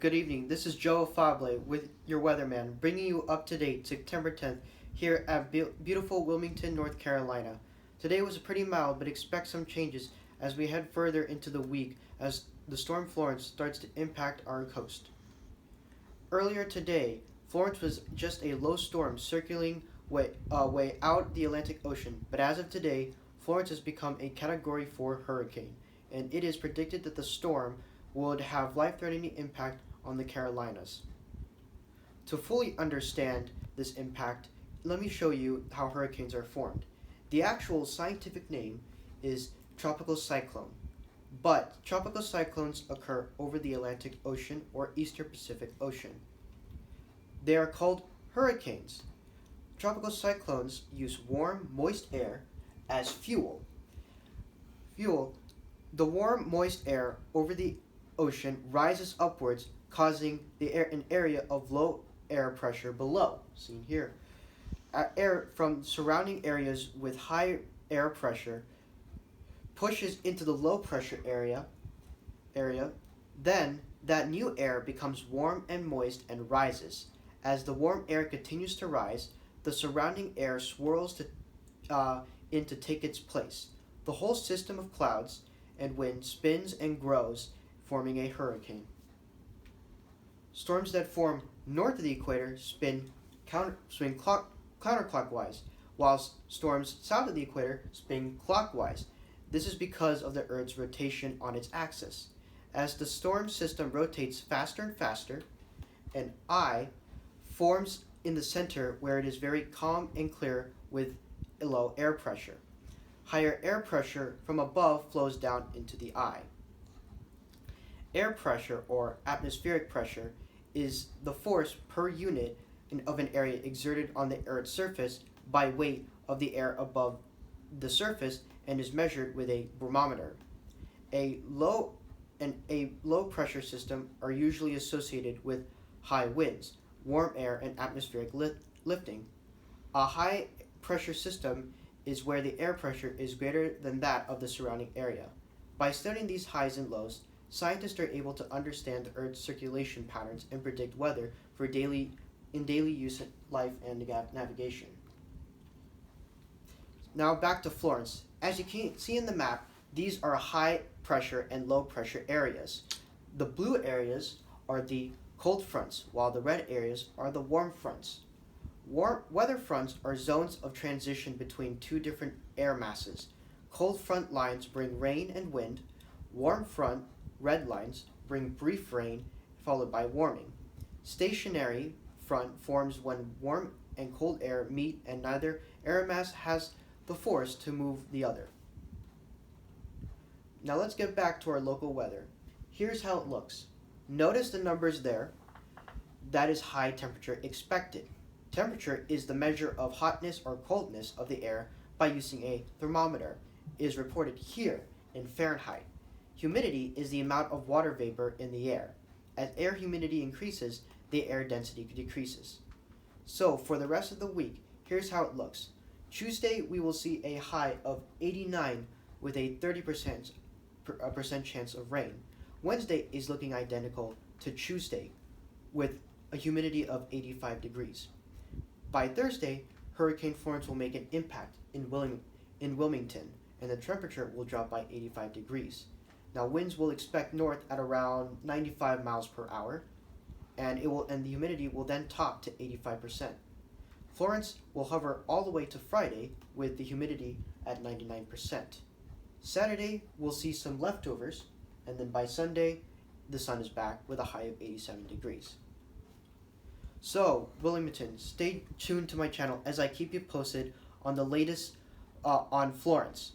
Good evening. This is Joe Fable with your weatherman, bringing you up to date September 10th here at beautiful Wilmington, North Carolina. Today was pretty mild, but expect some changes as we head further into the week as the storm Florence starts to impact our coast. Earlier today, Florence was just a low storm circling way out the Atlantic Ocean, but as of today, Florence has become a Category 4 hurricane, and it is predicted that the storm would have life-threatening impact on the Carolinas. To fully understand this impact, let me show you how hurricanes are formed. The actual scientific name is tropical cyclone, but tropical cyclones occur over the Atlantic Ocean or Eastern Pacific Ocean. They are called hurricanes. Tropical cyclones use warm, moist air as fuel. The warm, moist air over the ocean rises upwards, causing an area of low air pressure below, seen here. Air from surrounding areas with high air pressure pushes into the low pressure area. Then that new air becomes warm and moist and rises. As the warm air continues to rise, the surrounding air swirls in to take its place. The whole system of clouds and wind spins and grows, forming a hurricane. Storms that form north of the equator spin counterclockwise, whilst storms south of the equator spin clockwise. This is because of the Earth's rotation on its axis. As the storm system rotates faster and faster, an eye forms in the center where it is very calm and clear with low air pressure. Higher air pressure from above flows down into the eye. Air pressure, or atmospheric pressure, is the force per unit of an area exerted on the Earth's surface by weight of the air above the surface and is measured with a barometer. A low pressure system are usually associated with high winds, warm air, and atmospheric lifting. A high pressure system is where the air pressure is greater than that of the surrounding area. By studying these highs and lows, scientists are able to understand the Earth's circulation patterns and predict weather for daily use in life and navigation. Now back to Florence. As you can see in the map, these are high pressure and low pressure areas. The blue areas are the cold fronts, while the red areas are the warm fronts. Warm weather fronts are zones of transition between two different air masses. Cold front lines bring rain and wind. Warm front red lines bring brief rain followed by warming. Stationary front forms when warm and cold air meet and neither air mass has the force to move the other. Now let's get back to our local weather. Here's how it looks. Notice the numbers there. That is high temperature expected. Temperature is the measure of hotness or coldness of the air by using a thermometer. It is reported here in Fahrenheit. Humidity is the amount of water vapor in the air. As air humidity increases, the air density decreases. So for the rest of the week, here's how it looks. Tuesday, we will see a high of 89 with a 30% chance of rain. Wednesday is looking identical to Tuesday with a humidity of 85 degrees. By Thursday, Hurricane Florence will make an impact in Wilmington, and the temperature will drop by 85 degrees. Now winds will expect north at around 95 miles per hour, and the humidity will then top to 85%. Florence will hover all the way to Friday with the humidity at 99%. Saturday, we'll see some leftovers, and then by Sunday, the sun is back with a high of 87 degrees. So, Wilmington, stay tuned to my channel as I keep you posted on the latest on Florence.